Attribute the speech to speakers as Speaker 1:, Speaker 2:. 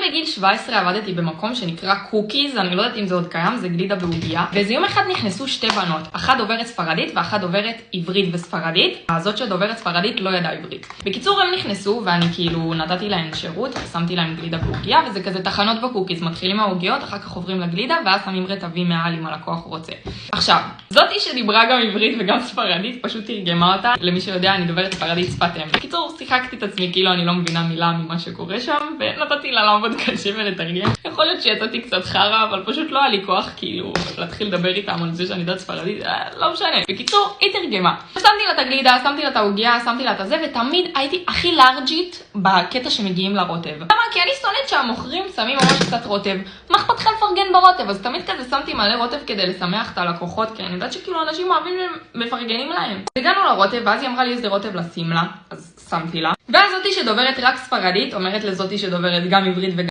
Speaker 1: בגיל 17 עבדתי במקום שנקרא קוקיז, אני לא יודעת אם זה עוד קיים, זה גלידה בעוגיה. ואיזה יום אחד נכנסו שתי בנות, אחת דוברת ספרדית ואחת דוברת עברית וספרדית. הזאת שדוברת ספרדית לא ידעה עברית. בקיצור הם נכנסו ואני כאילו נתתי להן שירות, ושמתי להן גלידה בעוגיה, וזה כזה תחנות בקוקיז, מתחילים מהעוגיות, אחר כך עוברים לגלידה ואז שמים רטבים מעל אם הלקוח רוצה. עכשיו, זאתי שדיברה גם עברית וגם ספרדית, פשוט תרגמה אותה. למי שיודע, אני דוברת ספרדית שפת אם. בקיצור, שיחקתי את עצמי כאילו אני לא מבינה מילה ממה שקורה שם, ונתתי לה לעבוד קשה ולתרגם. יכול להיות שיצאתי קצת חרה, אבל פשוט לא היה לי כוח כאילו להתחיל לדבר איתם על זה שאני יודעת ספרדית, לא משנה. בקיצור, היא תרגמה. שמתי לה את הגלידה, שמתי לה את העוגיה, שמתי לה את הזה, ותמיד הייתי הכי לארג'ית בקטע שמגיעים לרוטב. למה? כי אני שונאת שהמוכרים שמים ממש קצת רוטב. מה אכפת לך לפרגן ברוטב? אז תמיד כזה שמתי מלא רוטב כדי לשמח את הלקוחות, כי אני יודעת שכאילו אנשים אוהבים ומפרגנים להם. הגענו לרוטב, ואז היא אמרה לי איזה רוטב לשים לה, אז שמתי לה. ואז זאתי שדוברת רק ספרדית אומרת לזאתי שדוברת גם עברית